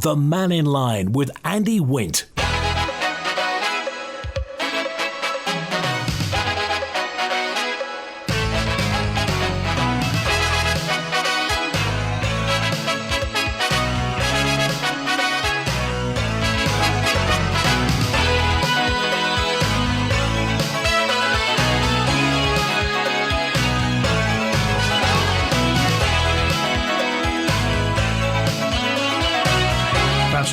The Mannin Line with Andy Wint.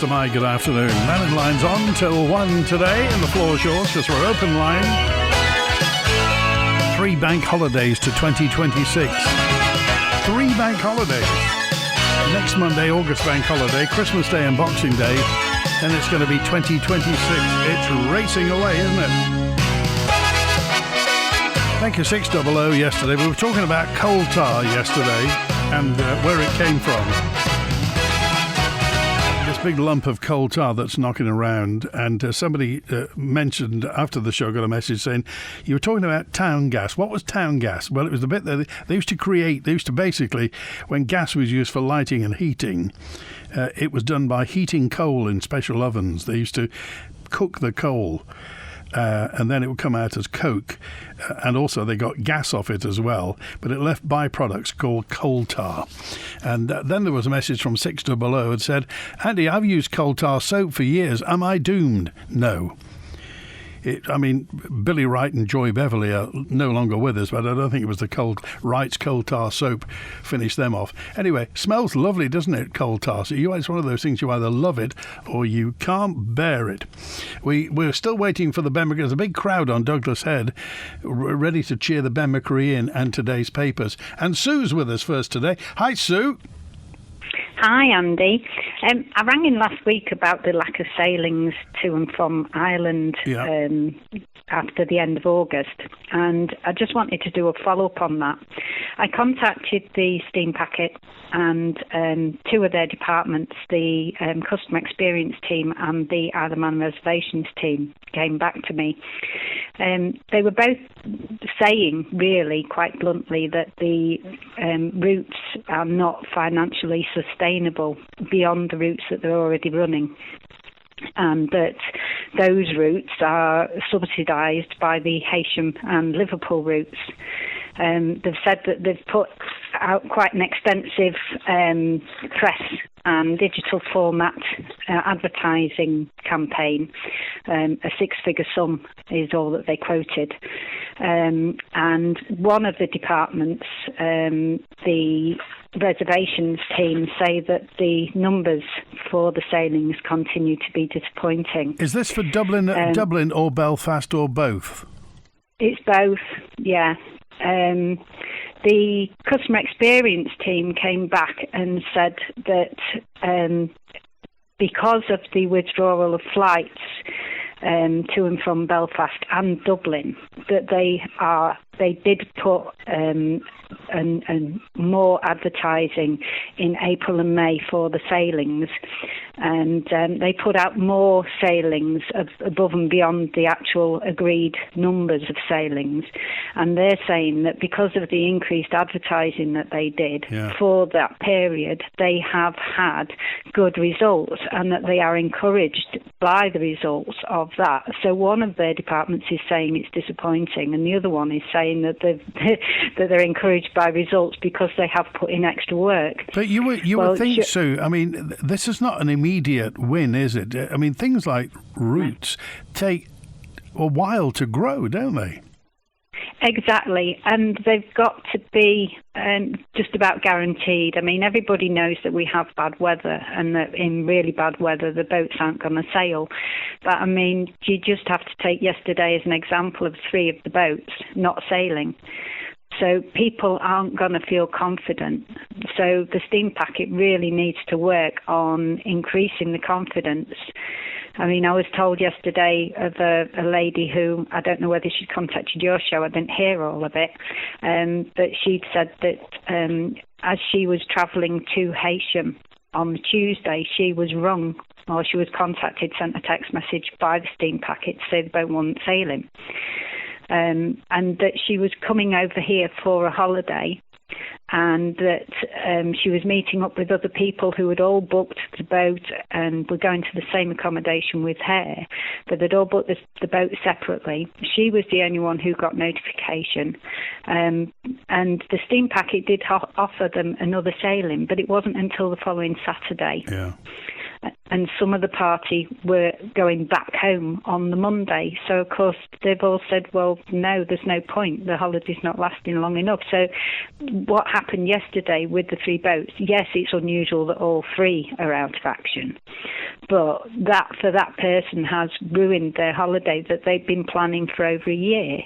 My good afternoon. Mannin Line's on till 1 today, and the floor's yours because we're open line. 3 bank holidays to 2026. 3 bank holidays. Next Monday, August bank holiday, Christmas Day and Boxing Day, then it's going to be 2026. It's racing away, isn't it? Thank you, 600 yesterday. We were talking about coal tar yesterday and where it came from. Big lump of coal tar that's knocking around, and somebody mentioned after the show, got a message saying you were talking about town gas. What was town gas? Well, it was the bit that they used to basically, when gas was used for lighting and heating, it was done by heating coal in special ovens. They used to cook the coal and then it would come out as coke, and also they got gas off it as well, but it left byproducts called coal tar. And then there was a message from 600 that said, Andy, I've used coal tar soap for years. Am I doomed? No. Billy Wright and Joy Beverley are no longer with us, but I don't think it was the Wright's coal tar soap finished them off. Anyway, smells lovely, doesn't it, coal tar? So it's one of those things you either love it or you can't bear it. We're still waiting for the Ben McCree. There's a big crowd on Douglas Head ready to cheer the Ben McCree in and today's papers. And Sue's with us first today. Hi, Sue. Hi, Andy. I rang in last week about the lack of sailings to and from Ireland after the end of August, and I just wanted to do a follow-up on that. I contacted the Steam Packet and 2 of their departments, the customer experience team and the Isle of Man reservations team, came back to me. They were both saying, really, quite bluntly, that the routes are not financially sustainable beyond the routes that they're already running, and that those routes are subsidised by the Heysham and Liverpool routes. They've said that they've put out quite an extensive press and digital format advertising campaign. A 6-figure sum is all that they quoted. And one of the departments, the reservations team, say that the numbers for the sailings continue to be disappointing. Is this for Dublin or Belfast or both? It's both, yeah. The customer experience team came back and said that because of the withdrawal of flights to and from Belfast and Dublin, that they did put more advertising in April and May for the sailings, and they put out more sailings above and beyond the actual agreed numbers of sailings, and they're saying that because of the increased advertising that they did for that period, they have had good results, and that they are encouraged by the results of that. So one of their departments is saying it's disappointing, and the other one is saying that that they're encouraged by results because they have put in extra work. But you would think, Sue, this is not an immediate win, is it? Things like routes take a while to grow, don't they? Exactly, and they've got to be just about guaranteed. Everybody knows that we have bad weather, and that in really bad weather the boats aren't going to sail. But you just have to take yesterday as an example of 3 of the boats not sailing. So people aren't going to feel confident. So the Steam Packet really needs to work on increasing the confidence. I was told yesterday of a lady who, I don't know whether she contacted your show, I didn't hear all of it, but she'd said that as she was travelling to Heysham on the Tuesday, she was rung, or she was contacted, sent a text message by the Steam Packet to say the boat wasn't sailing. And that she was coming over here for a holiday, and that she was meeting up with other people who had all booked the boat and were going to the same accommodation with her, but they'd all booked the boat separately. She was the only one who got notification, and the steam packet did offer them another sailing, but it wasn't until the following Saturday. Yeah. And some of the party were going back home on the Monday. So, of course, they've all said, well, no, there's no point. The holiday's not lasting long enough. So what happened yesterday with the 3 boats, yes, it's unusual that all 3 are out of action. But that, for that person, has ruined their holiday that they've been planning for over a year.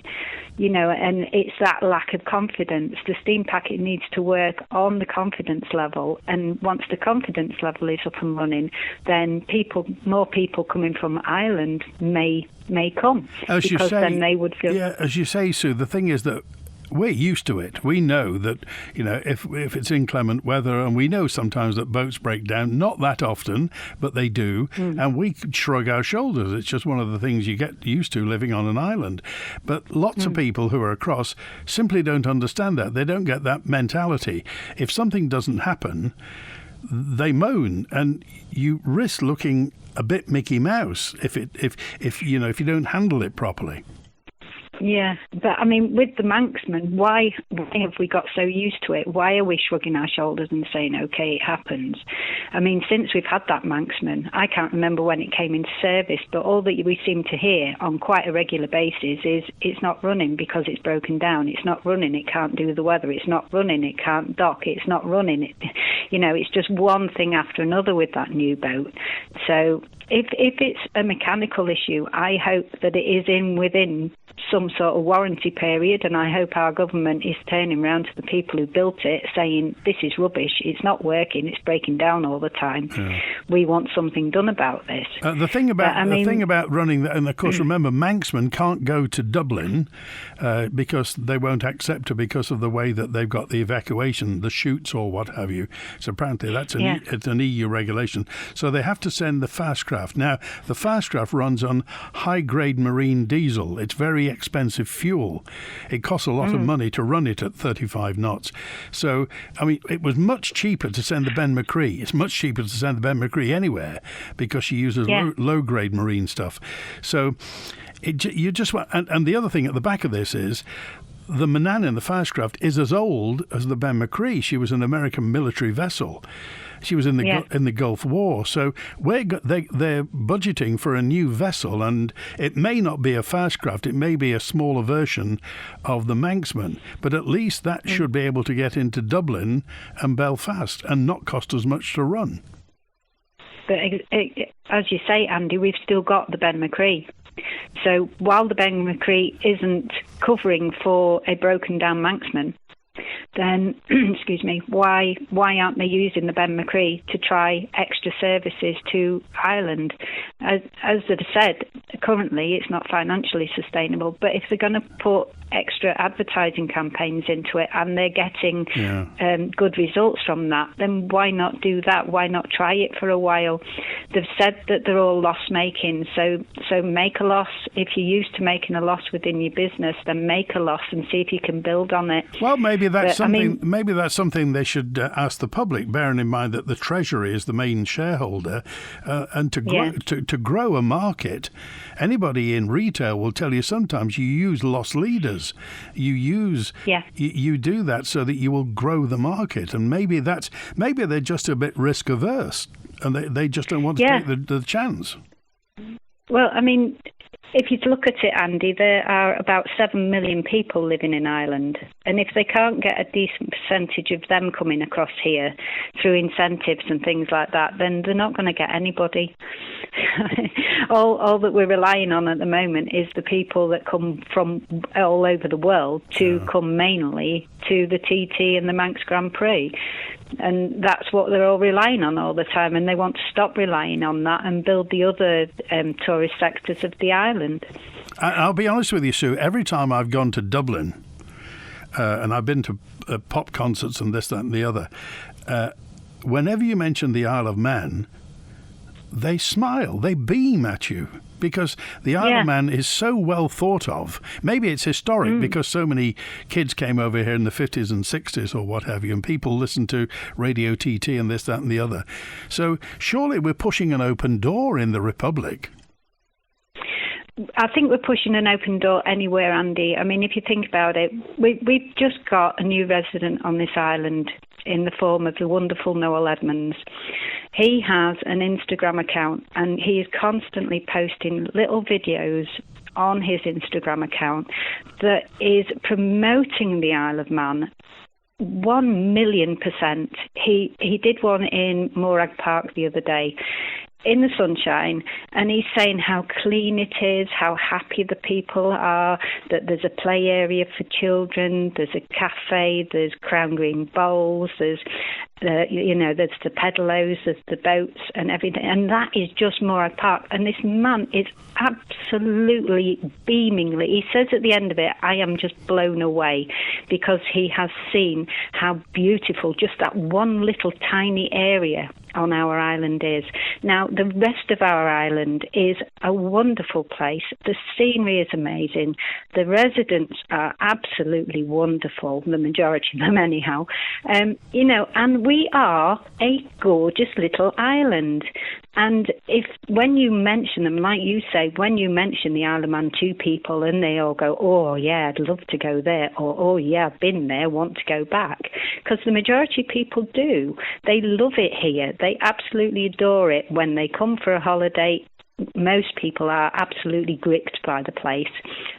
You know, and it's that lack of confidence. The steam packet needs to work on the confidence level, and once the confidence level is up and running, then more people coming from Ireland may come, because then they would feel. Yeah, as you say, Sue, the thing is that we're used to it. We know that, you know, if it's inclement weather, and we know sometimes that boats break down, not that often, but they do, and we shrug our shoulders. It's just one of the things you get used to living on an island. But lots of people who are across simply don't understand that. They don't get that mentality. If something doesn't happen, they moan, and you risk looking a bit Mickey Mouse if you don't handle it properly. Yeah, but I mean, with the Manxman, why have we got so used to it? Why are we shrugging our shoulders and saying, okay, it happens? I mean, since we've had that Manxman, I can't remember when it came into service, but all that we seem to hear on quite a regular basis is it's not running because it's broken down. It's not running, it can't do the weather. It's not running, it can't dock. It's not running. It's just one thing after another with that new boat. So if it's a mechanical issue, I hope that it is within some sort of warranty period, and I hope our government is turning around to the people who built it saying, this is rubbish, it's not working, it's breaking down all the time. We want something done about this. The thing about running that, and of course remember, Manxman can't go to Dublin because they won't accept her because of the way that they've got the evacuation, the chutes or what have you. So apparently that's it's an EU regulation. So they have to send the fast craft. Now, the fast craft runs on high-grade marine diesel. It's very expensive fuel. It costs a lot of money to run it at 35 knots. So, I mean, it was much cheaper to send the Ben McCree. It's much cheaper to send the Ben McCree anywhere because she uses low-grade marine stuff. So, you just want, and the other thing at the back of this is, the Mannin, the fast craft, is as old as the Ben McCree. She was an American military vessel. She was in the Gulf War. So they're budgeting for a new vessel, and it may not be a fast craft. It may be a smaller version of the Manxman, but at least that should be able to get into Dublin and Belfast and not cost as much to run. But as you say, Andy, we've still got the Ben McCree. So while the Ben McCree isn't covering for a broken down Manxman, then, excuse me, why aren't they using the Ben McCree to try extra services to Ireland? As they've said, currently it's not financially sustainable, but if they're going to put extra advertising campaigns into it and they're getting good results from that, then why not do that? Why not try it for a while? They've said that they're all loss-making, so make a loss. If you're used to making a loss within your business, then make a loss and see if you can build on it. Well, maybe that's something they should ask the public, bearing in mind that the Treasury is the main shareholder, and to grow a market. Anybody in retail will tell you sometimes you use loss leaders. You do that so that you will grow the market, and maybe they're just a bit risk averse, and they just don't want to take the chance. Well, I mean, if you look at it, Andy, there are about 7 million people living in Ireland, and if they can't get a decent percentage of them coming across here through incentives and things like that, then they're not going to get anybody. all that we're relying on at the moment is the people that come from all over the world to come mainly to the TT and the Manx Grand Prix. And that's what they're all relying on all the time, and they want to stop relying on that and build the other tourist sectors of the island. I'll be honest with you, Sue, every time I've gone to Dublin, and I've been to pop concerts and this, that and the other, whenever you mention the Isle of Man, they smile, they beam at you. because the Isle of Man is so well thought of. Maybe it's historic because so many kids came over here in the 50s and 60s or what have you, and people listened to Radio TT and this, that and the other. So surely we're pushing an open door in the Republic. I think we're pushing an open door anywhere, Andy. I mean, if you think about it, we've just got a new resident on this island in the form of the wonderful Noel Edmonds. He has an Instagram account and he is constantly posting little videos on his Instagram account that is promoting the Isle of Man 1,000,000%. He did one in Morag Park the other day in the sunshine, and he's saying how clean it is, how happy the people are, that there's a play area for children, there's a cafe, there's crown green bowls, there's there's the pedalos, there's the boats and everything, and that is just Morag Park. And this man is absolutely beamingly, he says at the end of it, I am just blown away, because he has seen how beautiful just that one little tiny area on our island is. Now, the rest of our island is a wonderful place. The scenery is amazing. The residents are absolutely wonderful, the majority of them anyhow. And we are a gorgeous little island. And when you mention them, like you say, when you mention the Isle of Man to people and they all go, oh yeah, I'd love to go there, or oh yeah, I've been there, want to go back. Because the majority of people do. They love it here. They absolutely adore it. When they come for a holiday, most people are absolutely gripped by the place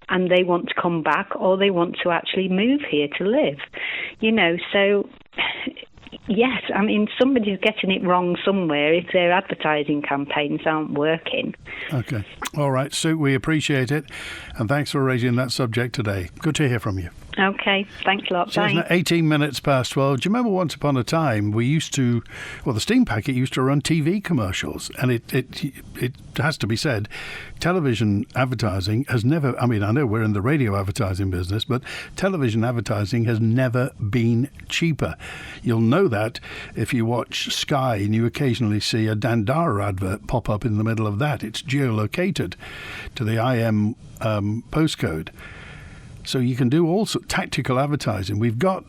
and they want to come back, or they want to actually move here to live. So yes, I mean, somebody's getting it wrong somewhere if their advertising campaigns aren't working. Okay. All right, Sue, we appreciate it. And thanks for raising that subject today. Good to hear from you. Okay, thanks a lot. So Bye. 18 minutes past 12. Do you remember once upon a time we used to, the steam packet used to run TV commercials, and it has to be said, television advertising has never, I mean, I know we're in the radio advertising business, but television advertising has never been cheaper. You'll know that if you watch Sky and you occasionally see a Dandara advert pop up in the middle of that. It's geolocated to the IM postcode. So you can do all sorts of tactical advertising. We've got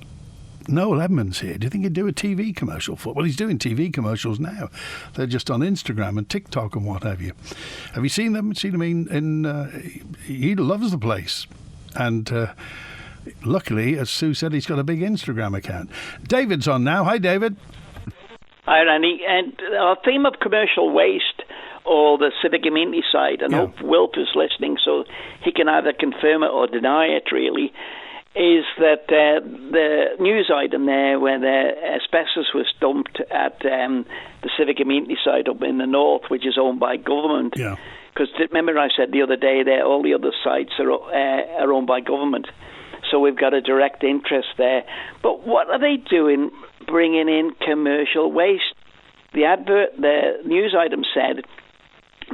Noel Edmonds here. Do you think he'd do a TV commercial for? Well, he's doing TV commercials now. They're just on Instagram and TikTok and what have you. Have you seen them? He loves the place. And luckily, as Sue said, he's got a big Instagram account. David's on now. Hi, David. Hi, Randy. And our theme of commercial waste, or the civic amenity side, and hope Wilf is listening so he can either confirm it or deny it, really, is that the news item there where the asbestos was dumped at the civic amenity side up in the north, which is owned by government. Yeah. Because remember I said the other day that all the other sites are owned by government. So we've got a direct interest there. But what are they doing bringing in commercial waste? The news item said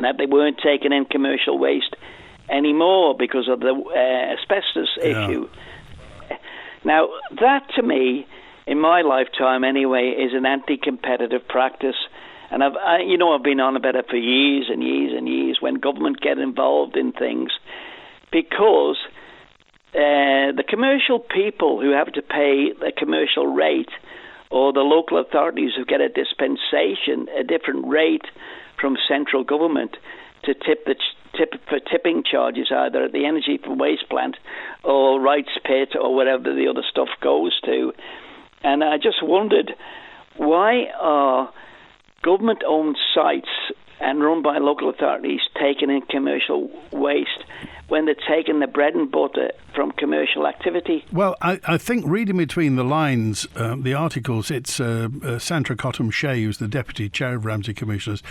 that they weren't taking in commercial waste anymore because of the asbestos issue. Now, that to me, in my lifetime anyway, is an anti-competitive practice. And I've been on about it for years and years and years when government get involved in things, because the commercial people who have to pay the commercial rate, or the local authorities who get a dispensation, a different rate from central government to tip for tipping charges, either at the energy from waste plant or rights pit or whatever the other stuff goes to. And I just wondered, why are government-owned sites and run by local authorities taking in commercial waste when they're taking the bread and butter from commercial activity? Well, I think reading between the lines, the articles, it's Sandra Cottam-Shea, who's the Deputy Chair of Ramsey Commissioners.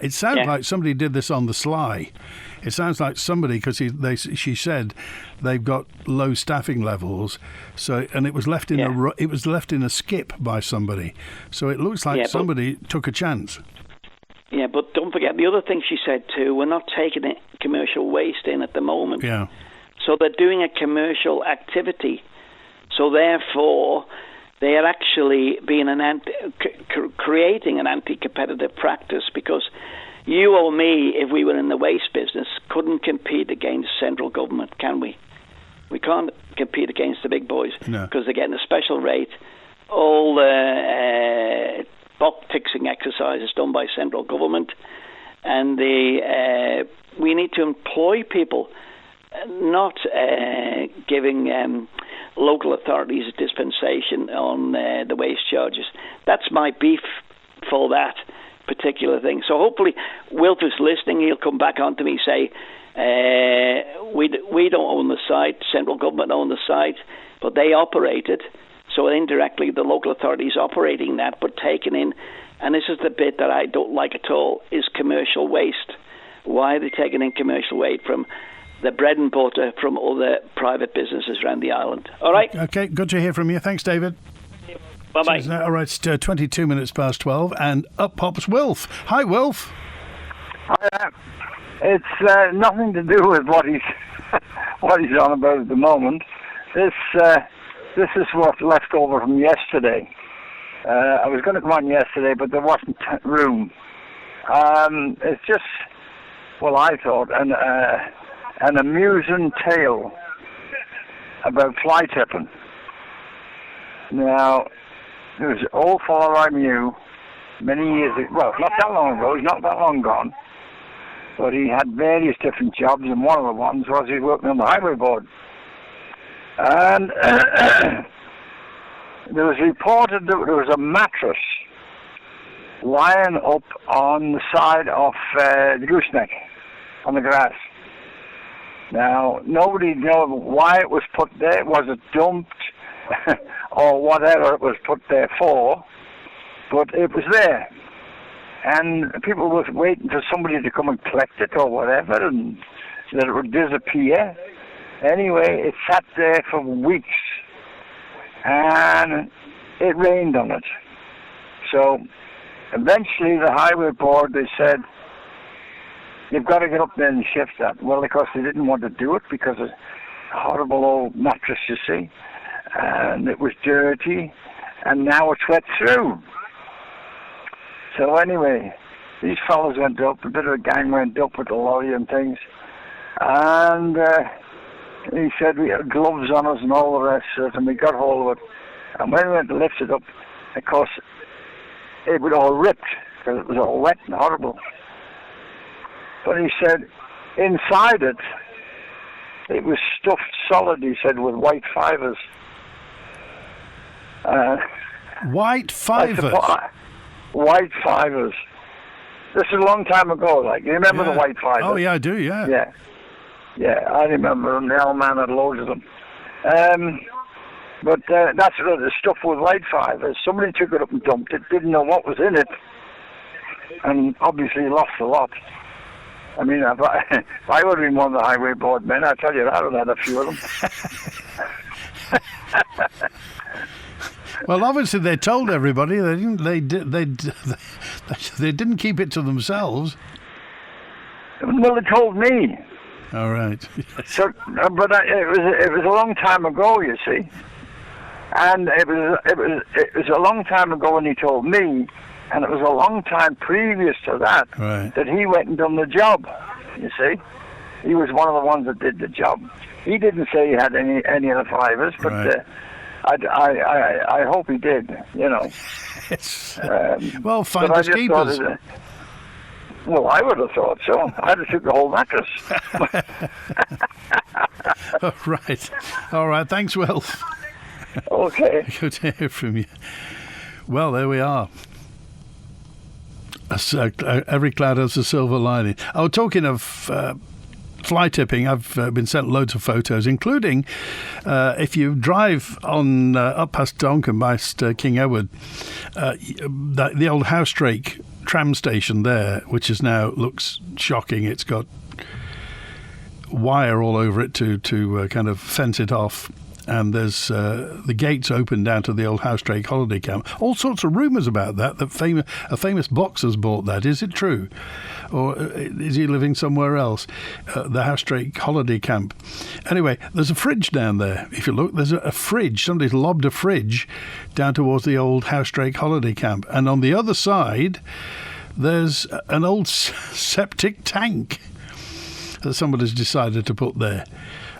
It sounds like somebody did this on the sly. It sounds like somebody, because she said they've got low staffing levels, and it was left in a skip by somebody. So it looks like somebody took a chance. Yeah, but don't forget the other thing she said too. We're not taking commercial waste in at the moment. Yeah. So they're doing a commercial activity. So therefore, they are actually being creating an anti-competitive practice, because you or me, if we were in the waste business, couldn't compete against central government, can we? We can't compete against the big boys because they're getting a special rate. All the box fixing exercises done by central government, and we need to employ people, not giving local authorities a dispensation on the waste charges. That's my beef for that particular thing. So hopefully Wilt is listening. He'll come back on to me say, we don't own the site, central government own the site, but they operate it. So indirectly the local authorities operating that, but taking in, and this is the bit that I don't like at all, is commercial waste. Why are they taking in commercial waste from the bread and butter from other private businesses around the island? All right. Okay, good to hear from you. Thanks, David. Bye-bye. All right, it's 22 minutes past 12, and up pops Wilf. Hi, Wilf. It's nothing to do with what he's on about at the moment. This is what's left over from yesterday. I was going to come on yesterday, but there wasn't room. It's just, well, I thought, an amusing tale about fly tipping. Now, there was an old fellow I knew many years ago, well, not that long ago, he's not that long gone, but he had various different jobs, and one of the ones was he was working on the highway board. And there was reported that there was a mattress lying up on the side of the gooseneck, on the grass. Now, nobody knows why it was put there. Was it dumped or whatever it was put there for? But it was there. And people were waiting for somebody to come and collect it or whatever, and that it would disappear. Anyway, it sat there for weeks, and it rained on it. So eventually the highway board, they said, you've got to get up there and shift that. Well, of course, they didn't want to do it because of a horrible old mattress, you see, and it was dirty, and now it's wet through. So anyway, these fellas went up, a bit of a gang went up with the lorry and things, and he said we had gloves on us and all the rest of it, and we got hold of it. And when we went to lift it up, of course, it was all ripped because it was all wet and horrible. But he said inside it, it was stuffed solid, he said, with white fibres. White fibres? White fibres. This is a long time ago, like, you remember the white fibres? Oh, yeah, I do, yeah. Yeah, I remember them. The old man had loads of them. But that's the stuff with white fibres. Somebody took it up and dumped it, didn't know what was in it, and obviously lost a lot. I mean, if I would have been one of the highway board men, I tell you, I would have had a few of them. Well, obviously they told everybody. They didn't keep it to themselves. Well, they told me. All right. So, but it was a long time ago, you see, and it was a long time ago when he told me, and it was a long time previous to that that he went and done the job. You see, he was one of the ones that did the job. He didn't say he had any of the fibres, but I hope he did. You know. Well, finders keepers. Well, I would have thought so. I'd have took the whole mattress. All right. Thanks, Will. Okay. Good to hear from you. Well, there we are. Every cloud has a silver lining. Oh, talking of fly tipping, I've been sent loads of photos, including if you drive on up past Doncaster, past King Edward, the old Housedrake tram station there, which is now looks shocking. It's got wire all over it to kind of fence it off. And there's the gates open down to the old Housedrake holiday camp. All sorts of rumours about that. A famous boxer's bought that. Is it true? Or is he living somewhere else? The Housedrake holiday camp. Anyway, there's a fridge down there. If you look, there's a fridge. Somebody's lobbed a fridge down towards the old Housedrake holiday camp. And on the other side, there's an old septic tank that somebody's decided to put there.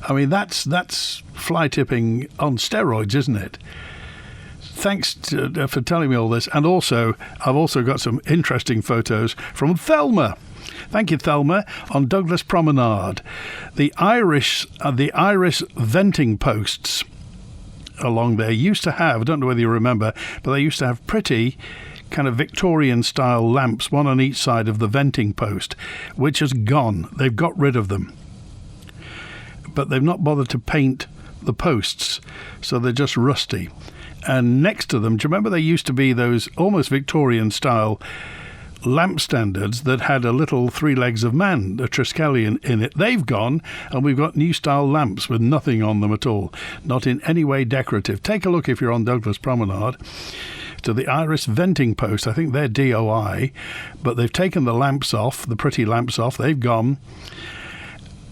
I mean, that's fly tipping on steroids, isn't it? Thanks for telling me all this. And also, I've also got some interesting photos from Thelma. Thank you, Thelma, on Douglas Promenade. The Irish venting posts along there used to have, I don't know whether you remember, but they used to have pretty kind of Victorian-style lamps, one on each side of the venting post, which has gone. They've got rid of them. But they've not bothered to paint the posts, so they're just rusty. And next to them, do you remember there used to be those almost Victorian-style lamp standards that had a little three legs of man, a Triskelion in it? They've gone, and we've got new style lamps with nothing on them at all, not in any way decorative. Take a look if you're on Douglas Promenade to the Irish venting post. I think they're DOI, but they've taken the lamps off, the pretty lamps off. They've gone,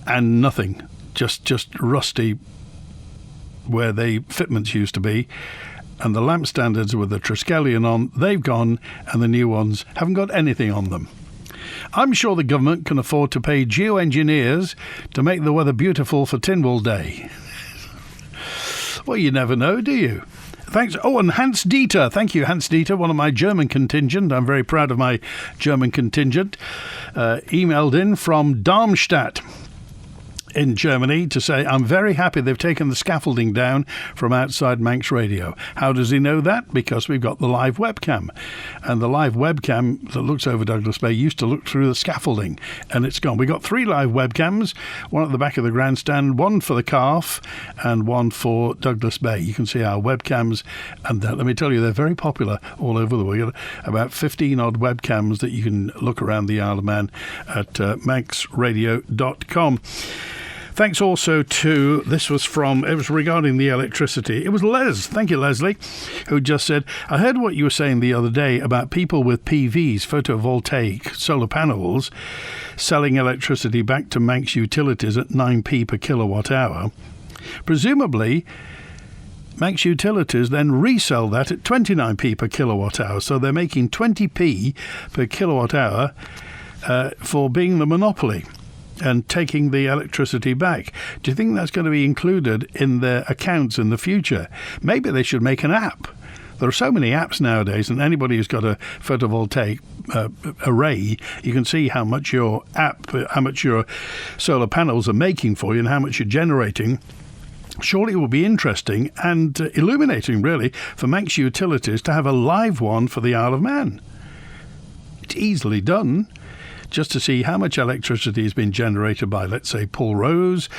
and nothing, just rusty where the fitments used to be. And the lamp standards with the Triskelion on, they've gone, and the new ones haven't got anything on them. I'm sure the government can afford to pay geoengineers to make the weather beautiful for Tynwald Day. Well, you never know, do you? Thanks. Oh, and Hans Dieter. Thank you, Hans Dieter, one of my German contingent. I'm very proud of my German contingent. Emailed in from Darmstadt in Germany to say, I'm very happy they've taken the scaffolding down from outside Manx Radio. How does he know that? Because we've got the live webcam. And the live webcam that looks over Douglas Bay used to look through the scaffolding, and it's gone. We've got 3 live webcams, one at the back of the grandstand, one for the Garff, and one for Douglas Bay. You can see our webcams, and let me tell you, they're very popular all over the world. We've got about 15-odd webcams that you can look around the Isle of Man at manxradio.com. Thanks also to, it was regarding the electricity. It was Les, thank you, Leslie, who just said, I heard what you were saying the other day about people with PVs, photovoltaic solar panels, selling electricity back to Manx Utilities at 9p per kilowatt hour. Presumably, Manx Utilities then resell that at 29p per kilowatt hour, so they're making 20p per kilowatt hour for being the monopoly and taking the electricity back. Do you think that's going to be included in their accounts in the future? Maybe they should make an app. There are so many apps nowadays, and anybody who's got a photovoltaic array, you can see how much your solar panels are making for you and how much you're generating. Surely it will be interesting and illuminating, really, for Manx Utilities to have a live one for the Isle of Man. It's easily done. Just to see how much electricity has been generated by, let's say, Paul Rose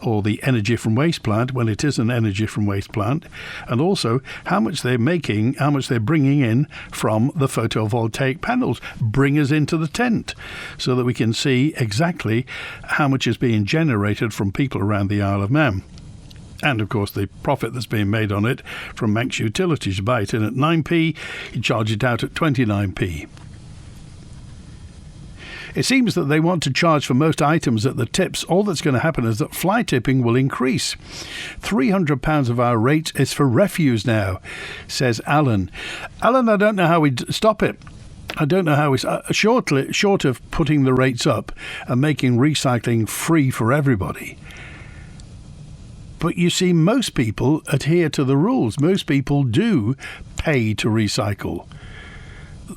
or the energy from waste plant, when it is an energy from waste plant, and also how much they're making, how much they're bringing in from the photovoltaic panels. Bring us into the tent so that we can see exactly how much is being generated from people around the Isle of Man. And, of course, the profit that's being made on it from Manx Utilities. You buy it in at 9p, you charge it out at 29p. It seems that they want to charge for most items at the tips. All that's going to happen is that fly tipping will increase. £300 of our rate is for refuse now, says Alan. Alan, I don't know how we stop it. I don't know how we... short of putting the rates up and making recycling free for everybody. But you see, most people adhere to the rules. Most people do pay to recycle.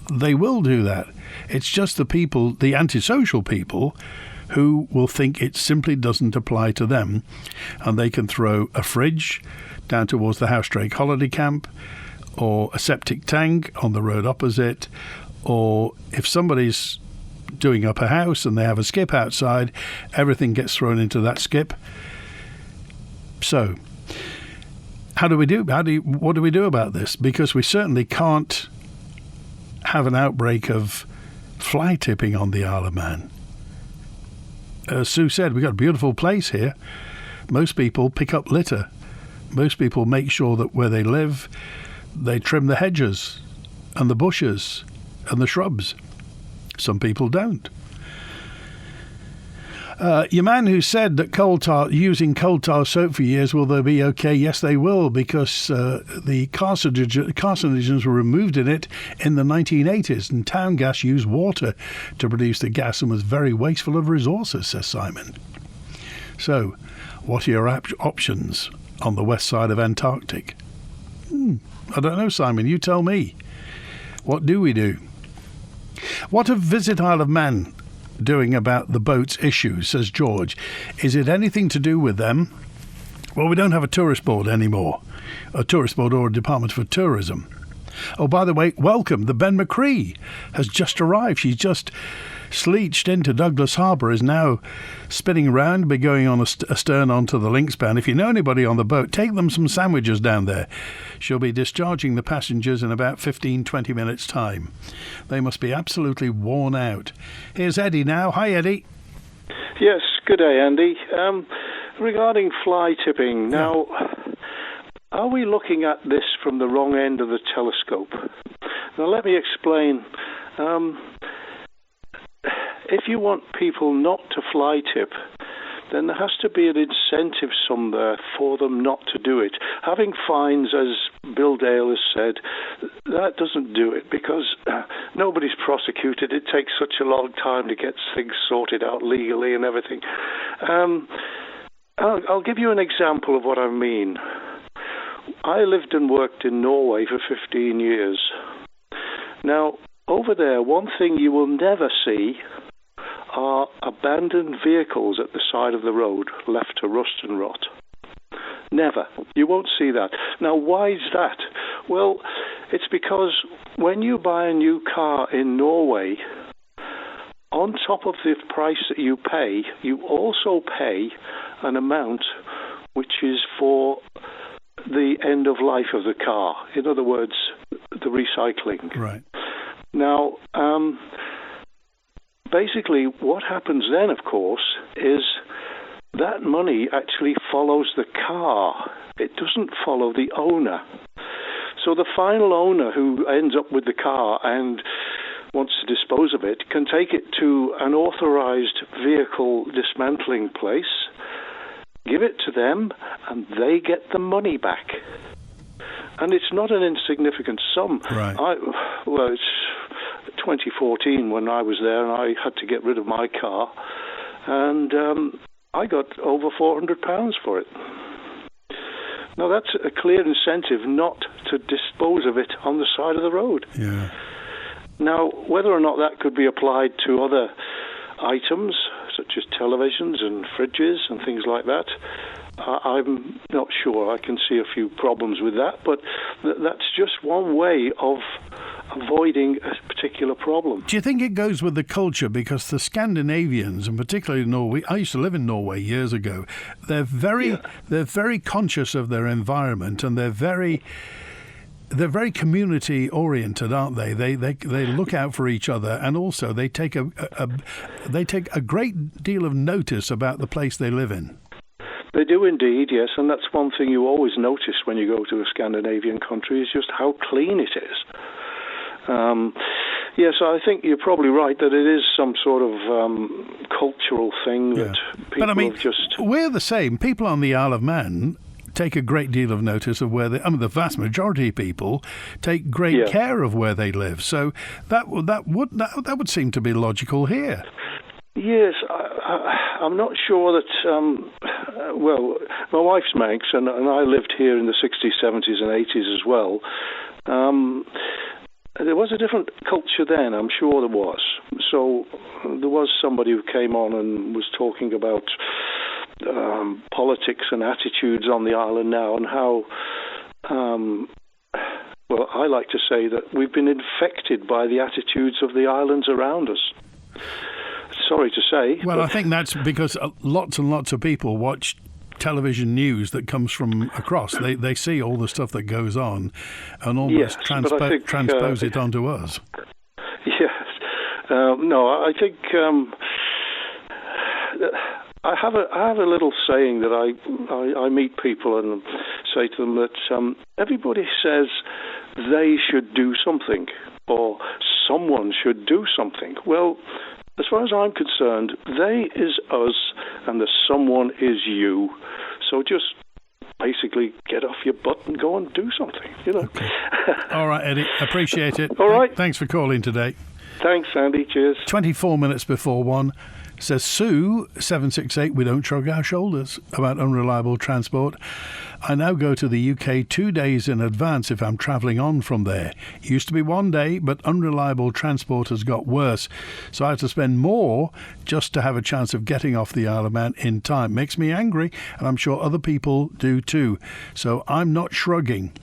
They will do that. It's just the people, the antisocial people, who will think it simply doesn't apply to them, and they can throw a fridge down towards the House Drake holiday camp, or a septic tank on the road opposite, or if somebody's doing up a house and they have a skip outside, everything gets thrown into that skip. So, what do we do about this? Because we certainly can't have an outbreak of fly tipping on the Isle of Man. As Sue said, we've got a beautiful place here. Most people pick up litter. Most people make sure that where they live, they trim the hedges and the bushes and the shrubs. Some people don't. Your man who said that using coal tar soap for years, will they be okay? Yes, they will, because the carcinogens were removed in it in the 1980s, and town gas used water to produce the gas and was very wasteful of resources, says Simon. So, what are your options on the west side of Antarctic? I don't know, Simon. You tell me. What do we do? What of Visit Isle of Man doing about the boats issue, says George. Is it anything to do with them? Well, we don't have a tourist board anymore. A tourist board or a department for tourism. Oh, by the way, welcome. The Ben McCree has just arrived. She's just sleeched into Douglas Harbour, is now spinning around, be going on astern onto the link span. If you know anybody on the boat, take them some sandwiches down there. She'll be discharging the passengers in about 15-20 minutes' time. They must be absolutely worn out. Here's Eddie now. Hi, Eddie. Yes, good day, Andy. Regarding fly tipping, now, are we looking at this from the wrong end of the telescope? Now, let me explain. If you want people not to fly tip, then there has to be an incentive somewhere for them not to do it. Having fines, as Bill Dale has said, that doesn't do it, because nobody's prosecuted. It takes such a long time to get things sorted out legally and everything. I'll give you an example of what I mean. I lived and worked in Norway for 15 years. Now, over there, one thing you will never see are abandoned vehicles at the side of the road, left to rust and rot. Never. You won't see that. Now, why is that? Well, it's because when you buy a new car in Norway, on top of the price that you pay, you also pay an amount which is for the end of life of the car. In other words, the recycling. Right. Now, basically, what happens then, of course, is that money actually follows the car. It doesn't follow the owner. So the final owner who ends up with the car and wants to dispose of it can take it to an authorized vehicle dismantling place, give it to them, and they get the money back. And it's not an insignificant sum. Right. It's 2014 when I was there, and I had to get rid of my car, and I got over £400 for it. Now, that's a clear incentive not to dispose of it on the side of the road. Yeah. Now, whether or not that could be applied to other items, such as televisions and fridges and things like that, I'm not sure. I can see a few problems with that, but that's just one way of avoiding a particular problem. Do you think it goes with the culture? Because the Scandinavians, and particularly Norway, I used to live in Norway years ago, they're very conscious of their environment, and they're very community oriented, aren't they? They look out for each other, and also they take a great deal of notice about the place they live in. They do indeed, yes, and that's one thing you always notice when you go to a Scandinavian country is just how clean it is. Yes, I think you're probably right that it is some sort of cultural thing that people have just... We're the same. People on the Isle of Man take a great deal of notice of where the vast majority of people take great care of where they live. So that would seem to be logical here. Yes, I'm not sure that, my wife's Manx, and I lived here in the 60s, 70s and 80s as well. There was a different culture then, I'm sure there was. So there was somebody who came on and was talking about politics and attitudes on the island now, and how, I like to say that we've been infected by the attitudes of the islands around us. Sorry to say. Well, I think that's because lots and lots of people watch television news that comes from across. They see all the stuff that goes on and almost transpose it onto us. Yes. No, I think I have a little saying that I meet people and say to them that everybody says they should do something or someone should do something. Well, as far as I'm concerned, they is us and the someone is you. So just basically get off your butt and go and do something, Okay. All right, Eddie, appreciate it. All right. Thanks for calling today. Thanks, Andy. Cheers. 24 minutes before 1. Says Sue, 768, we don't shrug our shoulders about unreliable transport. I now go to the UK 2 days in advance if I'm travelling on from there. It used to be 1 day, but unreliable transport has got worse. So I have to spend more just to have a chance of getting off the Isle of Man in time. Makes me angry, and I'm sure other people do too. So I'm not shrugging.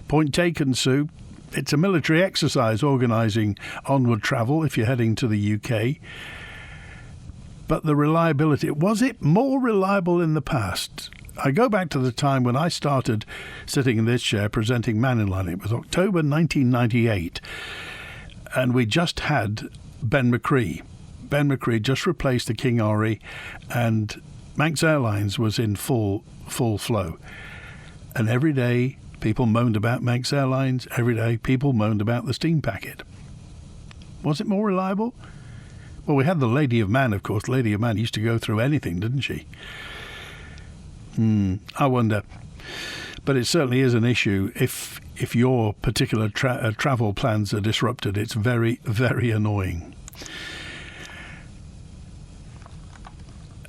Point taken, Sue. It's a military exercise organising onward travel if you're heading to the UK. But the reliability, was it more reliable in the past? I go back to the time when I started sitting in this chair presenting Mannin Line. It was October 1998. And we just had Ben McCree. Ben McCree just replaced the King Orry, and Manx Airlines was in full flow. And every day people moaned about Manx Airlines. Every day people moaned about the steam packet. Was it more reliable? Well, we had the Lady of Man, of course. Lady of Man used to go through anything, didn't she? I wonder. But it certainly is an issue. If your particular travel plans are disrupted, it's very, very annoying.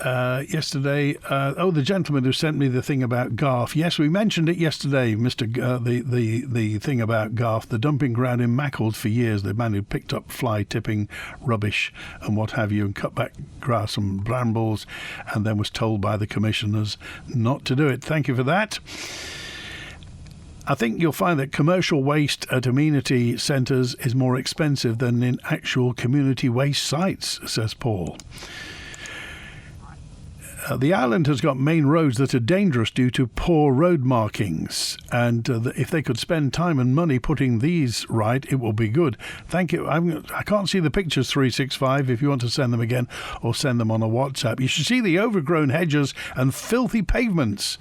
Yesterday, the gentleman who sent me the thing about Garff. Yes, we mentioned it yesterday, the thing about Garff, the dumping ground in Macclesfield for years. The man who picked up fly tipping rubbish and what have you, and cut back grass and brambles, and then was told by the commissioners not to do it. Thank you for that. I think you'll find that commercial waste at amenity centres is more expensive than in actual community waste sites, says Paul. The island has got main roads that are dangerous due to poor road markings, and if they could spend time and money putting these right, it will be good. Thank you. I can't see the pictures, 365, if you want to send them again, or send them on a WhatsApp. You should see the overgrown hedges and filthy pavements,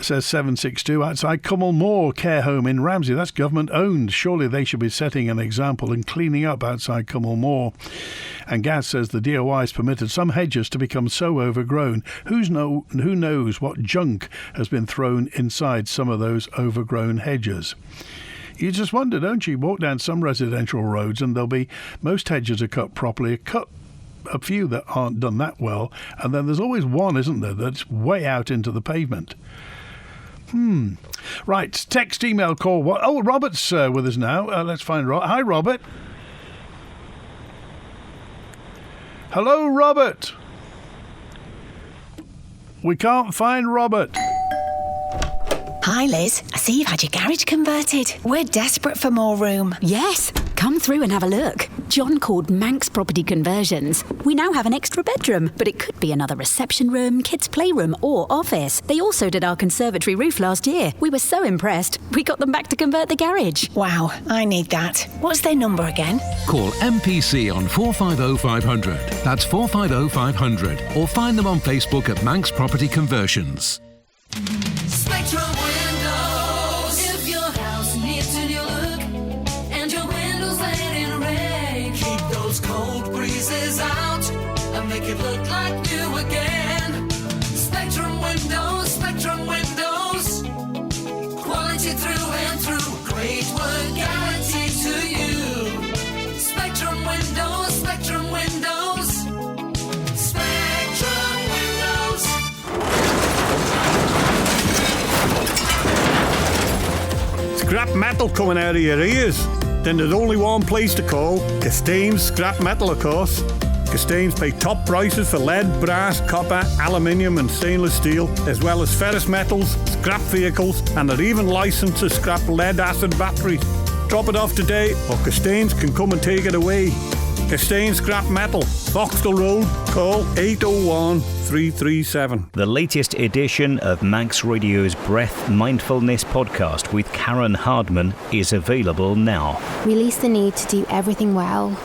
says 762, outside Cummel Moor Care Home in Ramsey. That's government owned. Surely they should be setting an example and cleaning up outside Cummel Moor. And Gaz says the DOI has permitted some hedges to become so overgrown. Who knows what junk has been thrown inside some of those overgrown hedges? You just wonder, don't you? Walk down some residential roads and most hedges are cut properly, a few that aren't done that well, and then there's always one, isn't there, that's way out into the pavement. Right, text, email, call. What? Oh, Robert's with us now. Let's find Robert. Hi, Robert. Hello, Robert. We can't find Robert. Hi, Liz. I see you've had your garage converted. We're desperate for more room. Yes, come through and have a look. John called Manx Property Conversions. We now have an extra bedroom, but it could be another reception room, kids' playroom or office. They also did our conservatory roof last year. We were so impressed, we got them back to convert the garage. Wow, I need that. What's their number again? Call MPC on 450 500. That's 450 500. Or find them on Facebook at Manx Property Conversions. Spectrum Windows. If your house needs a new look and your windows letting rain, keep those cold breezes out and make it look like new again. Spectrum Windows, Spectrum Windows. Quality through and through. Great work guaranteed to you. Spectrum Windows, Spectrum Windows. Spectrum Windows. Scrap metal coming out of your ears? Then there's only one place to call. Castains Scrap Metal, of course. Castains pay top prices for lead, brass, copper, aluminium and stainless steel, as well as ferrous metals, scrap vehicles, and they're even licensed to scrap lead-acid batteries. Drop it off today, or Castains can come and take it away. Castains Scrap Metal, Foxtel Road, call 801 337. The latest edition of Manx Radio's Breath Mindfulness podcast with Karen Hardman is available now. Release the need to do everything well.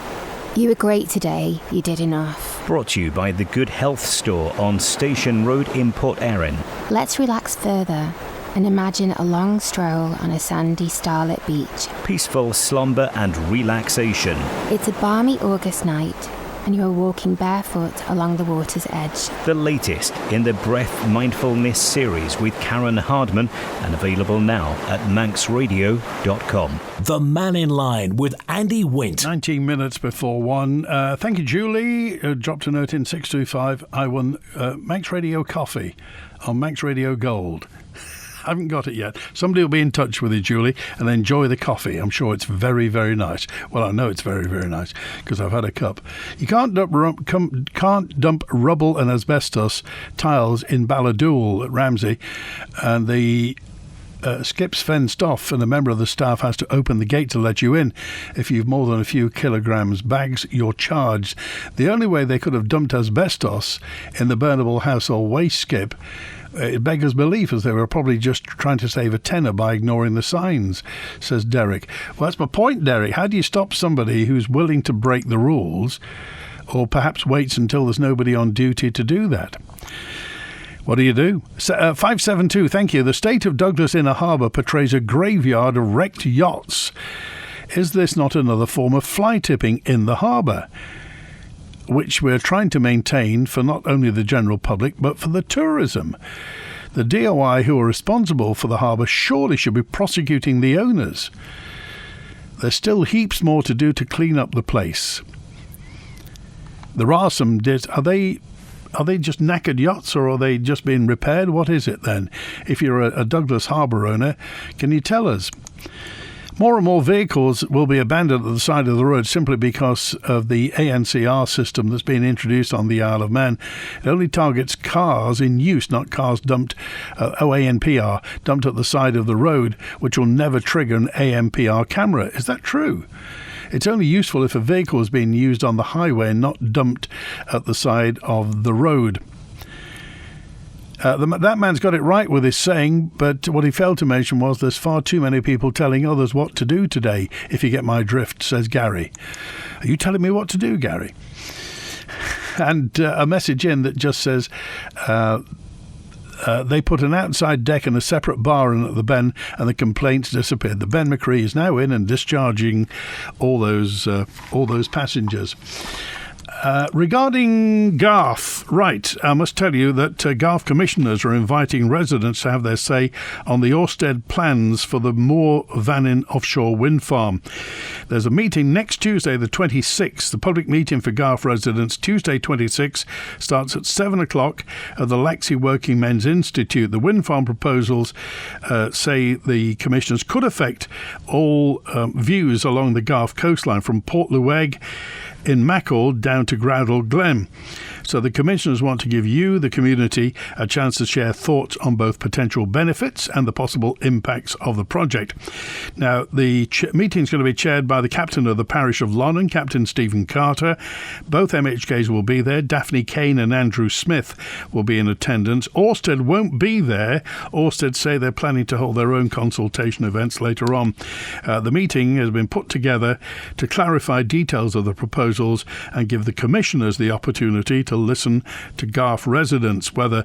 You were great today. You did enough. Brought to you by the Good Health Store on Station Road in Port Erin. Let's relax further and imagine a long stroll on a sandy, starlit beach. Peaceful slumber and relaxation. It's a balmy August night. and you are walking barefoot along the water's edge. The latest in the Breath Mindfulness series with Karen Hardman, and available now at manxradio.com. The Mannin Line with Andy Wint. 19 minutes before 1. Thank you, Julie. Dropped a note in 625. I won Manx Radio coffee on Manx Radio Gold. I haven't got it yet. Somebody will be in touch with you, Julie, and enjoy the coffee. I'm sure it's very, very nice. Well, I know it's very, very nice because I've had a cup. You can't dump rubble and asbestos tiles in Balladoole at Ramsey, and the skip's fenced off, and a member of the staff has to open the gate to let you in. If you've more than a few kilograms bags, you're charged. The only way they could have dumped asbestos in the burnable household waste skip, it beggars belief, as they were probably just trying to save a tenner by ignoring the signs, says Derek. Well, that's my point, Derek. How do you stop somebody who's willing to break the rules, or perhaps waits until there's nobody on duty to do that? What do? 572, thank you. The state of Douglas Inner Harbour portrays a graveyard of wrecked yachts. Is this not another form of fly tipping in the harbour, which we're trying to maintain for not only the general public but for the tourism? The DOI who are responsible for the harbour surely should be prosecuting the owners. There's still heaps more to do to clean up the place. There are some... Are they just knackered yachts, or are they just being repaired? What is it then? If you're a Douglas Harbour owner, can you tell us? More and more vehicles will be abandoned at the side of the road simply because of the ANCR system that's been introduced on the Isle of Man. It only targets cars in use, not cars dumped, OANPR, dumped at the side of the road, which will never trigger an ANPR camera. Is that true? It's only useful if a vehicle is being used on the highway and not dumped at the side of the road. That man's got it right with his saying, but what he failed to mention was there's far too many people telling others what to do today, if you get my drift, says Gary. Are you telling me what to do, Gary? And a message in that just says... they put an outside deck and a separate bar in at the Ben, and the complaints disappeared. The Ben McCree is now in and discharging all those passengers. Regarding Garff, right, I must tell you that Garff Commissioners are inviting residents to have their say on the Orsted plans for the Moor Vannin offshore wind farm. There's a meeting next Tuesday, the 26th. The public meeting for Garff residents, Tuesday 26, starts at 7 o'clock at the Laxey Working Men's Institute. The wind farm proposals say the Commissioners could affect all views along the Garff coastline from Port Lueg in Mackall down to Groudle Glen. So the Commissioners want to give you, the community, a chance to share thoughts on both potential benefits and the possible impacts of the project. Now, the meeting is going to be chaired by the captain of the parish of Lonnon, Captain Stephen Carter. Both MHKs will be there. Daphne Kane and Andrew Smith will be in attendance. Orsted won't be there. Orsted say they're planning to hold their own consultation events later on. The meeting has been put together to clarify details of the proposals and give the Commissioners the opportunity to listen to Garff residents, whether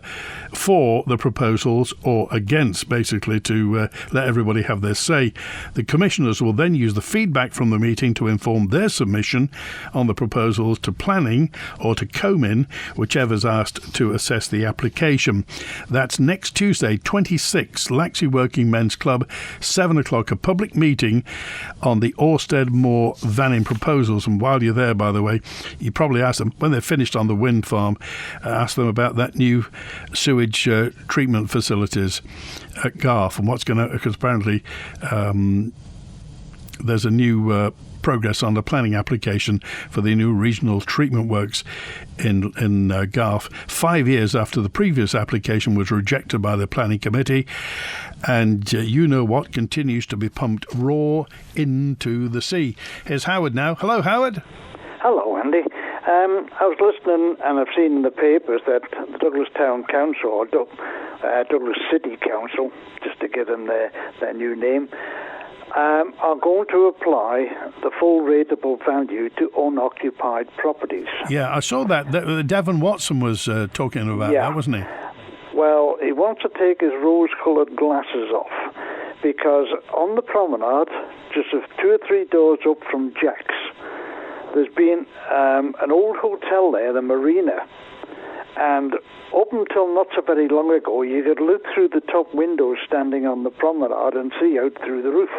for the proposals or against, basically to let everybody have their say. The Commissioners will then use the feedback from the meeting to inform their submission on the proposals to planning or to Comin, whichever's asked to assess the application. That's next Tuesday, 26, Laxey Working Men's Club, 7 o'clock, a public meeting on the Orsted Moor Vannin proposals. And while you're there, by the way, you probably ask them, when they're finished on the wind farm, ask them about that new sewage treatment facilities at Garff and what's going to, because apparently there's a new progress on the planning application for the new regional treatment works in Garff, 5 years after the previous application was rejected by the planning committee. And you know what continues to be pumped raw into the sea. Here's Howard now. Hello, Howard. Hello, Andy. I was listening and I've seen in the papers that the Douglas Town Council, or Douglas City Council, just to give them their new name, are going to apply the full rateable value to unoccupied properties. Yeah, I saw that. Devon Watson was talking about that, wasn't he? Well, he wants to take his rose-coloured glasses off because on the promenade, just 2 or 3 doors up from Jack's, there's been an old hotel there, the Marina, and up until not so very long ago, you could look through the top windows standing on the promenade and see out through the roof.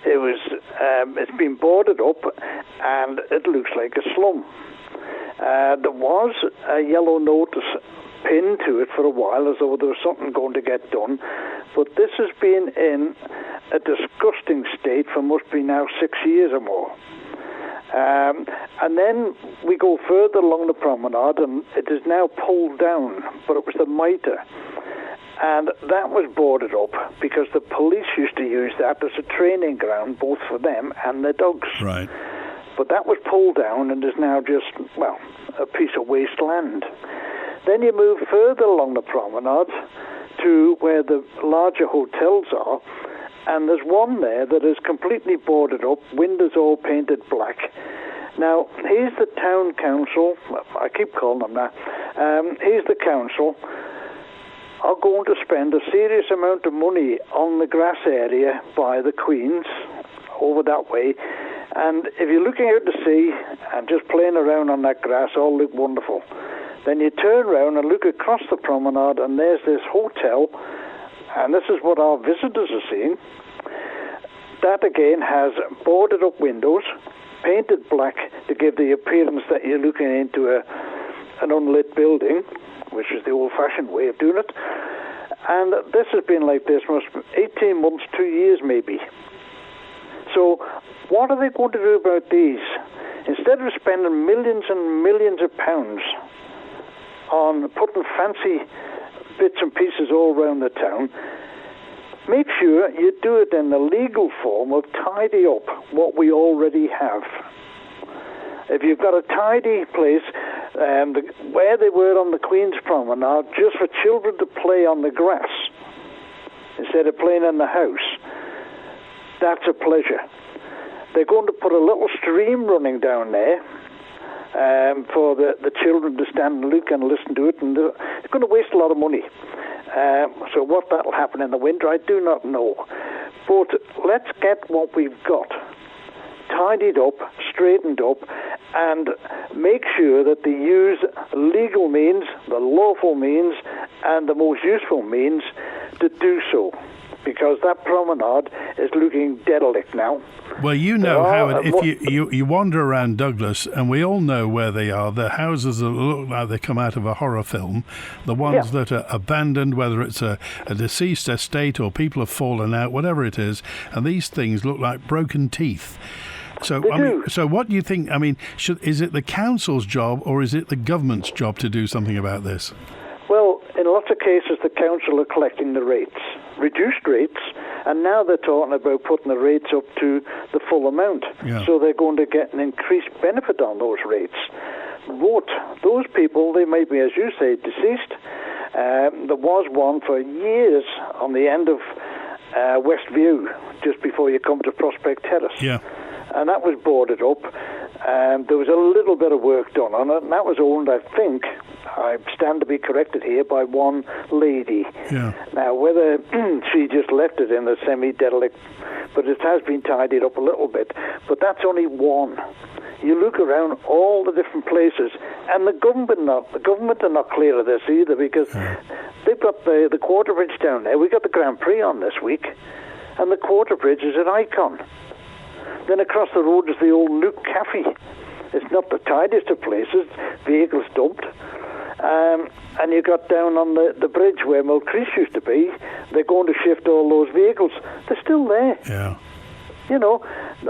It's been boarded up, and it looks like a slum. There was a yellow notice pinned to it for a while, as though there was something going to get done, but this has been in a disgusting state for must be now 6 years or more. And then we go further along the promenade, and it is now pulled down, but it was the Mitre. And that was boarded up because the police used to use that as a training ground, both for them and their dogs. Right. But that was pulled down and is now just, well, a piece of wasteland. Then you move further along the promenade to where the larger hotels are, and there's one there that is completely boarded up, windows all painted black. Now, here's the town council, I keep calling them that, here's the council, are going to spend a serious amount of money on the grass area by the Queen's, over that way, and if you're looking out to sea and just playing around on that grass, all look wonderful. Then you turn around and look across the promenade, and there's this hotel, and this is what our visitors are seeing. That again has boarded up windows, painted black to give the appearance that you're looking into an unlit building, which is the old-fashioned way of doing it. And this has been like this for 18 months, 2 years maybe. So what are they going to do about these? Instead of spending millions and millions of pounds on putting fancy bits and pieces all around the town, make sure you do it in the legal form of tidy up what we already have. If you've got a tidy place, where they were on the Queen's Promenade, just for children to play on the grass, instead of playing in the house, that's a pleasure. They're going to put a little stream running down there for the children to stand and look and listen to it, and it's going to waste a lot of money. So what that'll happen in the winter, I do not know. But let's get what we've got tidied up, straightened up, and make sure that they use legal means, the lawful means, and the most useful means to do so. Because that promenade is looking derelict now. Well, you know, Howard, if you wander around Douglas, and we all know where they are, the houses that look like they come out of a horror film, the ones that are abandoned, whether it's a deceased estate or people have fallen out, whatever it is, and these things look like broken teeth. So, so what do you think? I mean, is it the council's job or is it the government's job to do something about this? Well, in lots of cases, the council are collecting the rates, reduced rates, and now they're talking about putting the rates up to the full amount. Yeah. So they're going to get an increased benefit on those rates. But those people, they may be, as you say, deceased. There was one for years on the end of West View, just before you come to Prospect Terrace. Yeah. And that was boarded up. There was a little bit of work done on it, and that was owned, I think, I stand to be corrected here, by one lady. Yeah. Now, whether she just left it in a semi-derelict, but it has been tidied up a little bit. But that's only one. You look around all the different places, and the government are not clear of this either, because they've got the Quarter Bridge down there. We got the Grand Prix on this week, and the Quarter Bridge is an icon. Then across the road is the old Nook Cafe. It's not the tidiest of places, vehicles dumped. And you got down on the bridge where Mulcrease used to be, they're going to shift all those vehicles. They're still there. Yeah. You know,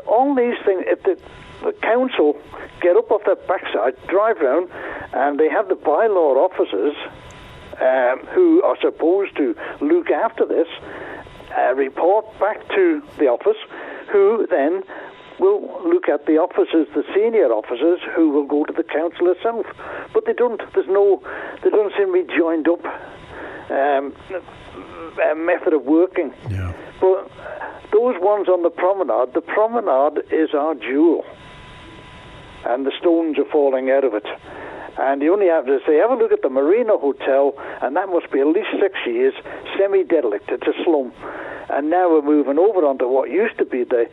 all these things, if the council get up off their backside, drive round, and they have the bylaw officers who are supposed to look after this, report back to the office, who then will look at the officers, the senior officers, who will go to the council itself. But they don't. They don't seem to be joined up method of working. Yeah. But those ones on the promenade is our jewel, and the stones are falling out of it. And you only have to say, have a look at the Marina Hotel, and that must be at least 6 years, semi-derelict. It's a slum. And now we're moving over onto what used to be the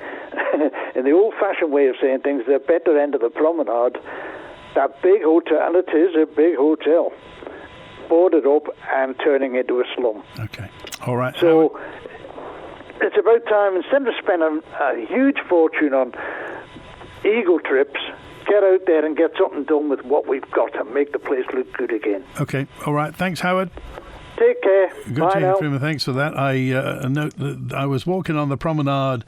in the old-fashioned way of saying things, the better end of the promenade, that big hotel, and it is a big hotel, boarded up and turning into a slum. Okay. All right. So it's about time, instead of spending a huge fortune on ego trips, get out there and get something done with what we've got and make the place look good again. Okay. All right. Thanks, Howard. Take care. Good Bye to hear now. from you. Thanks for that. I note that I was walking on the promenade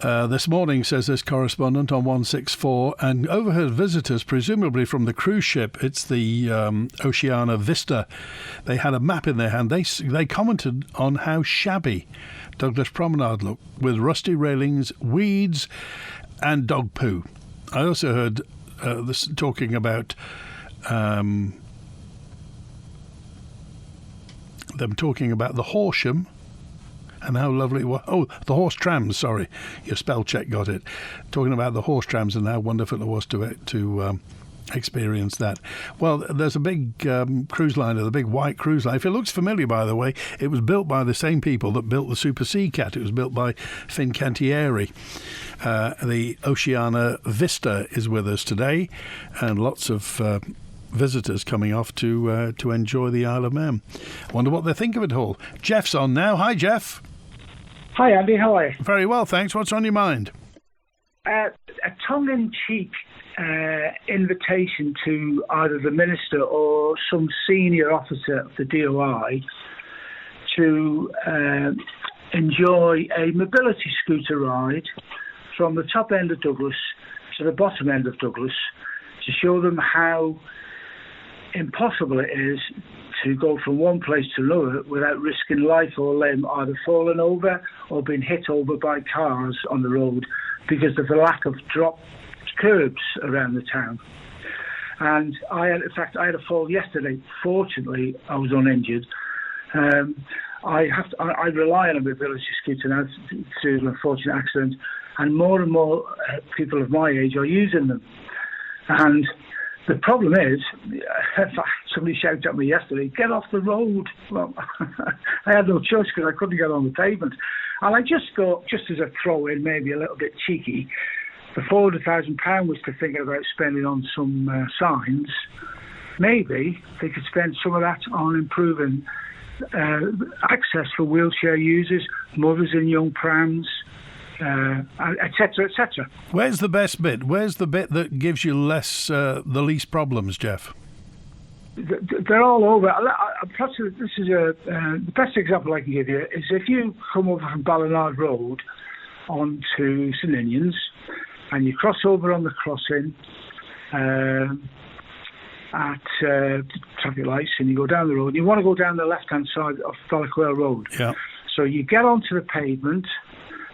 this morning, says this correspondent on 164, and overheard visitors, presumably from the cruise ship. It's the Oceana Vista. They had a map in their hand. They commented on how shabby Douglas Promenade looked, with rusty railings, weeds, and dog poo. I also heard this talking about them talking about the Horsham and how lovely it was. Oh, the horse trams, sorry. Your spell check got it. Talking about the horse trams and how wonderful it was to experience that. Well, there's a big cruise liner, the big white cruise line. If it looks familiar, by the way, it was built by the same people that built the Super Sea Cat. It was built by Fincantieri. The Oceana Vista is with us today, and lots of visitors coming off to enjoy the Isle of Man. Wonder what they think of it all. Jeff's on now. Hi, Jeff. Hi, Andy. How are you? Very well, thanks. What's on your mind? A tongue-in-cheek invitation to either the minister or some senior officer of the DOI to enjoy a mobility scooter ride from the top end of Douglas to the bottom end of Douglas, to show them how impossible it is to go from one place to another without risking life or limb either falling over or being hit over by cars on the road because of the lack of drop curbs around the town. And I had a fall yesterday. Fortunately, I was uninjured. I rely on a mobility scooter now through an unfortunate accident, and more people of my age are using them. And the problem is, somebody shouted at me yesterday, "Get off the road." Well, I had no choice because I couldn't get on the pavement. And I just thought, just as a throw-in, maybe a little bit cheeky, the £400,000 was to think about spending on some signs. Maybe they could spend some of that on improving access for wheelchair users, mothers in young prams, etc., etc. Where's the best bit? Where's the bit that gives you the least problems, Jeff? They're all over. Perhaps this is the best example I can give you is if you come over from Balladoole Road onto St Ninians and you cross over on the crossing at traffic lights and you go down the road. You want to go down the left-hand side of Balladoole Road. Yeah. So you get onto the pavement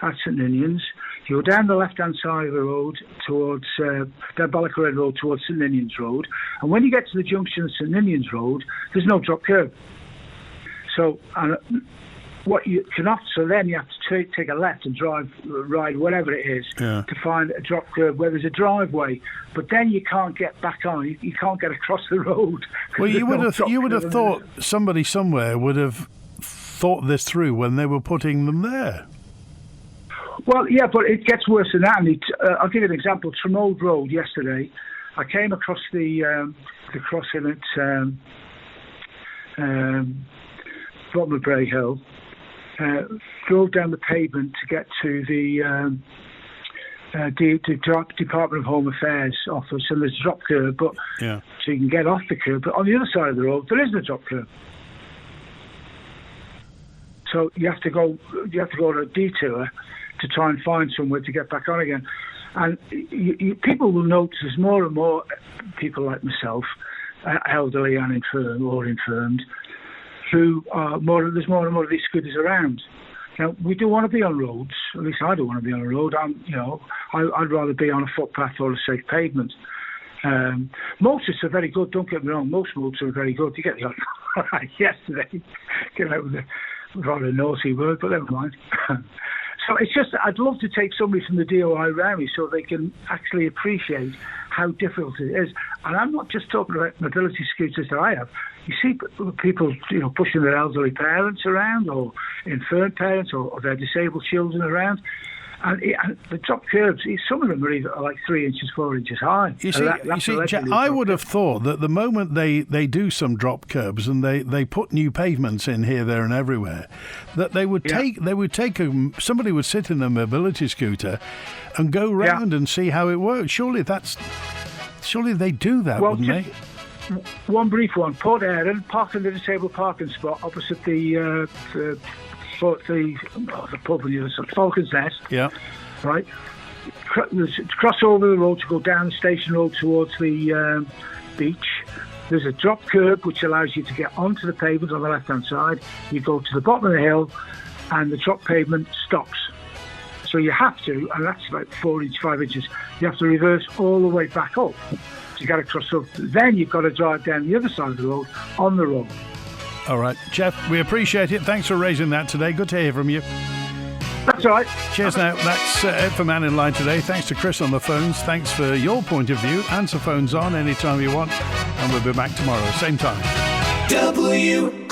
at St Ninians. You go down the left-hand side of the road towards down Balladoole Road towards St Ninians Road, and when you get to the junction of St Ninians Road, there's no drop curb. So then you have to take a left and ride whatever it is to find a drop curb where there's a driveway. But then you can't get back on. You can't get across the road. Well, you would have thought somebody somewhere would have thought this through when they were putting them there. Well, yeah, but it gets worse than that. And I'll give you an example. Promenade Road yesterday, I came across the crossing at bottom of Bray Hill, drove down the pavement to get to the Department of Home Affairs office, and there's a drop curb, but so you can get off the curb. But on the other side of the road, there isn't a drop curb. So you have to go on a detour to try and find somewhere to get back on again. And people will notice there's more and more people like myself, elderly and infirmed, who are there's more and more of these scooters around. Now, we do want to be on roads. At least I don't want to be on a road. I'd rather be on a footpath or a safe pavement. Motorists are very good. Don't get me wrong. Most motorists are very good. You get the odd yesterday. Get out with a rather naughty word, but never mind. So it's just, I'd love to take somebody from the DOI around me so they can actually appreciate how difficult it is. And I'm not just talking about mobility scooters that I have. You see people, pushing their elderly parents around, or infirm parents, or their disabled children around. And the drop curbs, some of them are either like 3 inches, 4 inches high. You see, I would have thought that the moment they do some drop curbs and they put new pavements in here, there, and everywhere, that they would take somebody would sit in a mobility scooter and go round and see how it works. Surely they do that, wouldn't they? One brief one. Port Erin, park in the disabled parking spot opposite the pub on the other side, Falcon's Nest. Yeah. Right. Cross over the road to go down the station road towards the beach. There's a drop curb which allows you to get onto the pavement on the left-hand side. You go to the bottom of the hill, and the drop pavement stops. So you have to, and that's about 5 inches. You have to reverse all the way back up to get across. So then you've got to drive down the other side of the road on the road. All right, Jeff, we appreciate it. Thanks for raising that today. Good to hear from you. That's all right. Cheers now. That's it for Mannin Line today. Thanks to Chris on the phones. Thanks for your point of view. Answer phones on anytime you want. And we'll be back tomorrow, same time. WINT